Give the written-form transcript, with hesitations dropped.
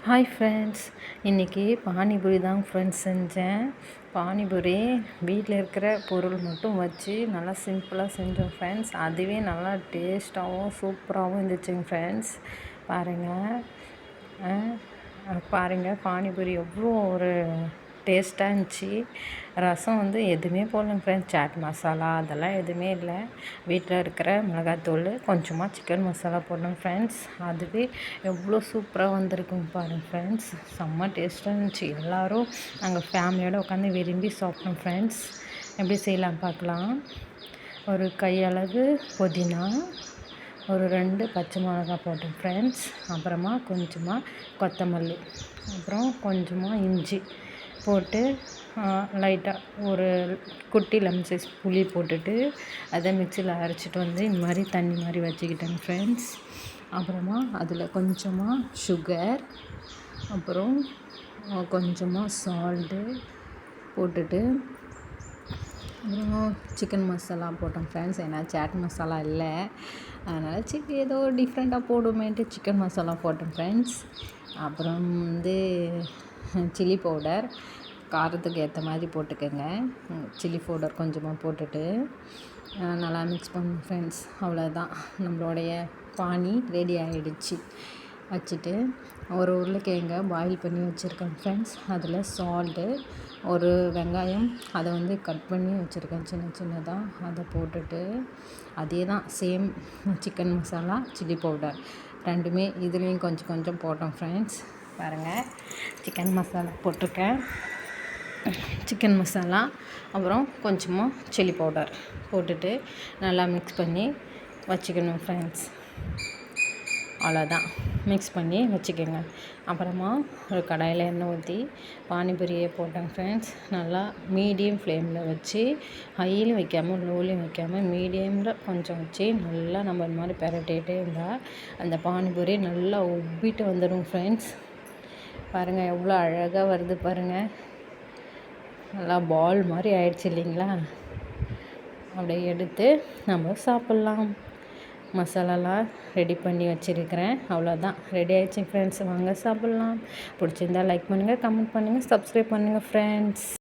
Hi friends, இன்றைக்கி பானிபூரி தான் friends செஞ்சேன். பானிபூரி வீட்டில் இருக்கிற பொருள் மட்டும் வச்சு நல்லா சிம்பிளாக செஞ்சோம் ஃப்ரெண்ட்ஸ். அதுவே நல்லா டேஸ்ட்டாகவும் சூப்பராகவும் இருந்துச்சுங்க ஃப்ரெண்ட்ஸ். பாருங்கள் பானிபூரி எவ்வளோ ஒரு டேஸ்ட்டாக இருந்துச்சு. ரசம் எதுவுமே போடலங்க ஃப்ரெண்ட்ஸ். சாட் மசாலா அதெல்லாம் எதுவுமே இல்லை. வீட்டில் இருக்கிற மிளகாத்தூள், கொஞ்சமாக சிக்கன் மசாலா போடணும் ஃப்ரெண்ட்ஸ். அதுவே எவ்வளோ சூப்பராக வந்திருக்குங்க பாருங்கள் ஃப்ரெண்ட்ஸ். செம்ம டேஸ்ட்டாக இருந்துச்சு. எல்லோரும் நாங்கள் ஃபேமிலியோடு உட்காந்து விரும்பி சாப்பிட்டோம் ஃப்ரெண்ட்ஸ். எப்படி செய்யலாம் பார்க்கலாம். ஒரு கையளவு புதினா, ஒரு 2 பச்சை மிளகா போட்டேன் ஃப்ரெண்ட்ஸ். அப்புறமா கொஞ்சமாக கொத்தமல்லி, அப்புறம் கொஞ்சமாக இஞ்சி போட்டு லைட்டாக ஒரு குட்டி லெமன் சைஸ் புளி போட்டுட்டு அதை மிக்சியில் அரைச்சிட்டு இந்த மாதிரி தண்ணி மாதிரி வச்சுக்கிட்டேங்க ஃப்ரெண்ட்ஸ். அப்புறமா அதில் கொஞ்சமாக சுகர், அப்புறம் கொஞ்சமாக சால்ட்டு போட்டுட்டு அப்புறம் சிக்கன் மசாலா போட்டோம் ஃப்ரெண்ட்ஸ். ஏன்னா சாட் மசாலா இல்லை, அதனால் சரி ஏதோ டிஃப்ரெண்ட்டாக போடுமேன்ட்டு சிக்கன் மசாலா போட்டோம் ஃப்ரெண்ட்ஸ். அப்புறம் சில்லி பவுடர் காரத்துக்கு ஏற்ற மாதிரி போட்டுக்கோங்க. சில்லி பவுடர் கொஞ்சமாக போட்டுட்டு நல்லா மிக்ஸ் பண்ணணும் ஃப்ரெண்ட்ஸ். அவ்வளோதான், நம்மளுடைய பானி ரெடி ஆகிடுச்சு. வச்சுட்டு ஒரு உருளைக்கிழங்க பாயில் பண்ணி வச்சுருக்கேன் ஃப்ரெண்ட்ஸ். அதில் சால்ட்டு, ஒரு வெங்காயம் அதை கட் பண்ணி வச்சுருக்கேன் சின்ன சின்னதாக. அதை போட்டுட்டு அதே தான் same chicken masala, chilli powder ரெண்டுமே இதுலேயும் கொஞ்சம் கொஞ்சம் போட்டோம் ஃப்ரெண்ட்ஸ். பாருங்கள், சிக்கன் மசாலா போட்டிருக்கேன், சிக்கன் மசாலா, அப்புறம் கொஞ்சமாக சில்லி பவுடர் போட்டுட்டு நல்லா மிக்ஸ் பண்ணி வச்சுக்கணும் ஃப்ரெண்ட்ஸ். அவ்வளோதான், மிக்ஸ் பண்ணி வச்சுக்கோங்க. அப்புறமா ஒரு கடாயில் எண்ணெய் ஊற்றி பானிபூரியை போட்டேன் ஃப்ரெண்ட்ஸ். நல்லா மீடியம் ஃப்ளேமில் வச்சு, ஹையிலும் வைக்காமல் லோலையும் வைக்காமல் மீடியமில் கொஞ்சம் வச்சு நல்லா நம்ம இந்த மாதிரி பெரட்டிகிட்டே இருந்தால் அந்த பானிபூரி நல்லா உப்பிட்டு வந்துடும் ஃப்ரெண்ட்ஸ். பாருங்கள் எவ்வளோ அழகாக வருது பாருங்கள். நல்லா பால் மாதிரி ஆயிடுச்சு இல்லைங்களா? அப்படியே எடுத்து நம்ம சாப்பிட்லாம். மசாலாலாம் ரெடி பண்ணி வச்சுருக்கிறேன். அவ்வளோதான், ரெடி ஆகிடுச்சு ஃப்ரெண்ட்ஸ். வாங்க சாப்பிட்லாம். பிடிச்சிருந்தால் லைக் பண்ணுங்கள், கமெண்ட் பண்ணுங்கள், சப்ஸ்கிரைப் பண்ணுங்கள் ஃப்ரெண்ட்ஸ்.